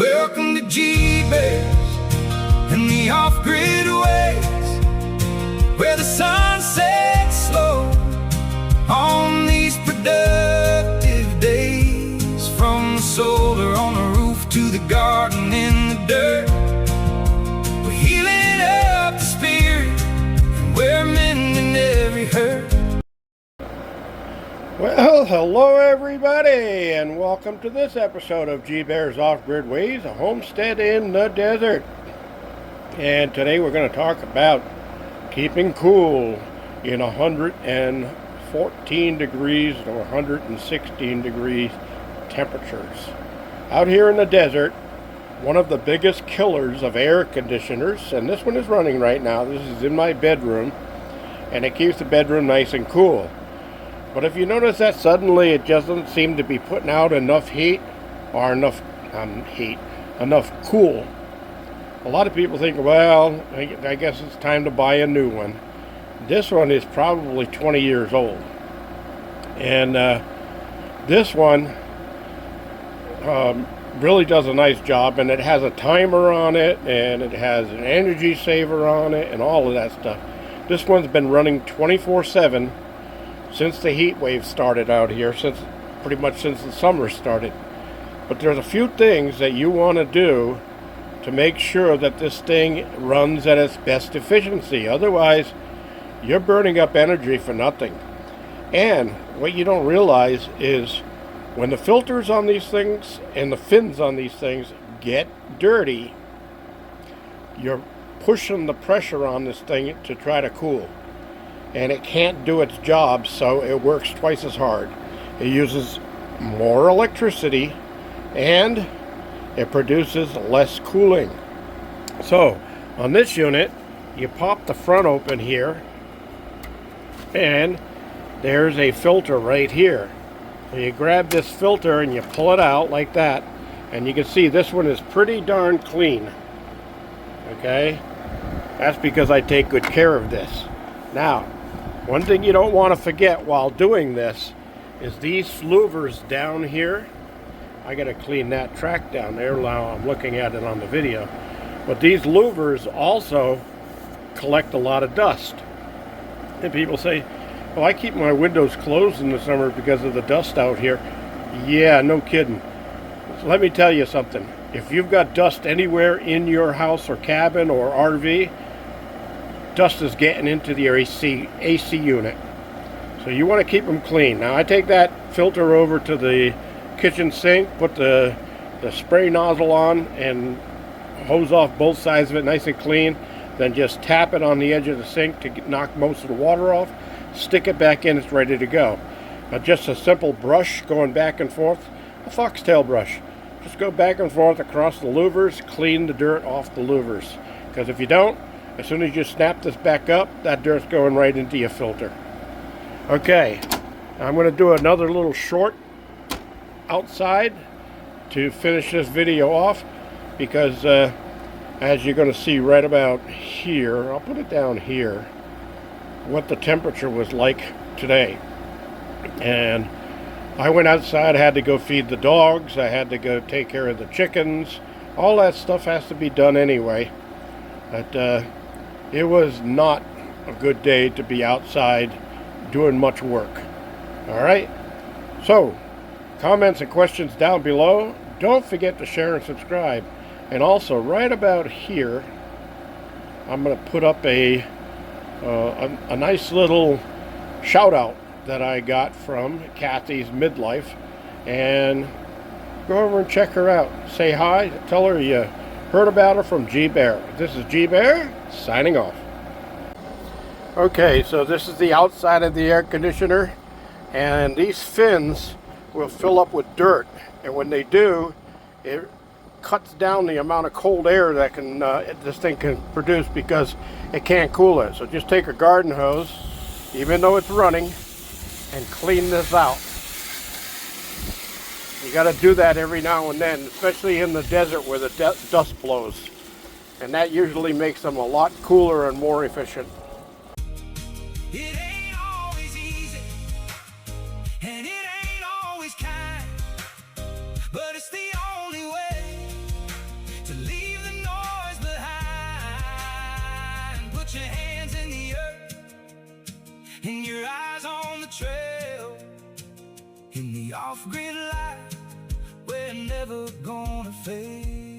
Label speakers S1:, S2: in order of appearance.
S1: Welcome to G-Bears and the off-grid ways, where the sun sets slow on these productive days. From the solar on the roof to the garden in the dirt, we're healing up the spirit and we're mending every hurt.
S2: Well, hello everybody, and welcome to this episode of G-Bears Off-Grid Ways, a homestead in the desert. And today we're going to talk about keeping cool in 114 degrees to 116 degrees temperatures. Out here in the desert, one of the biggest killers of air conditioners, and this one is running right now. This is in my bedroom, and it keeps the bedroom nice and cool. But if you notice that suddenly it doesn't seem to be putting out enough heat, or enough cool, a lot of people think, well, I guess it's time to buy a new one. This one is probably 20 years old. And this one really does a nice job, and it has a timer on it, and it has an energy saver on it, and all of that stuff. This one's been running 24/7 since the heat wave started out here, pretty much since the summer started. But there's a few things that you want to do to make sure that this thing runs at its best efficiency. Otherwise, you're burning up energy for nothing. And what you don't realize is when the filters on these things and the fins on these things get dirty, you're pushing the pressure on this thing to try to cool. And it can't do its job, so it works twice as hard. It uses more electricity, and it produces less cooling. So, on this unit, you pop the front open here, and there's a filter right here. So you grab this filter and you pull it out like that, and you can see this one is pretty darn clean. Okay? That's because I take good care of this. Now, one thing you don't want to forget while doing this is these louvers down here. I got to clean that track down there while I'm looking at it on the video. But these louvers also collect a lot of dust. And people say, well, I keep my windows closed in the summer because of the dust out here. Yeah, no kidding. So let me tell you something. If you've got dust anywhere in your house or cabin or RV, dust is getting into the AC unit. So you want to keep them clean. Now I take that filter over to the kitchen sink, put the spray nozzle on and hose off both sides of it nice and clean. Then just tap it on the edge of the sink to knock most of the water off. Stick it back in, it's ready to go. Now just a simple brush going back and forth, a foxtail brush. Just go back and forth across the louvers, clean the dirt off the louvers. Because if you don't, as soon as you snap this back up, that dirt's going right into your filter. Okay, I'm going to do another little short outside to finish this video off, because as you're going to see right about here, I'll put it down here, what the temperature was like today. And I went outside, I had to go feed the dogs, I had to go take care of the chickens. All that stuff has to be done anyway. But it was not a good day to be outside doing much work. Alright, so comments and questions down below. Don't forget to share and subscribe. And also right about here, I'm going to put up a nice little shout out that I got from Kathy's Midlife. And go over and check her out. Say hi, tell her you heard about her from G-Bear. This is G-Bear signing off. Okay, so this is the outside of the air conditioner, and these fins will fill up with dirt, and when they do, it cuts down the amount of cold air that this thing can produce, because it can't cool it. So just take a garden hose, even though it's running, and clean this out. You got to do that every now and then, especially in the desert where the dust blows. And that usually makes them a lot cooler and more efficient.
S1: It ain't always easy, and it ain't always kind, but it's the only way. Put your hands in the earth and your eyes on the trail. In the off-grid life, we're never gonna fade.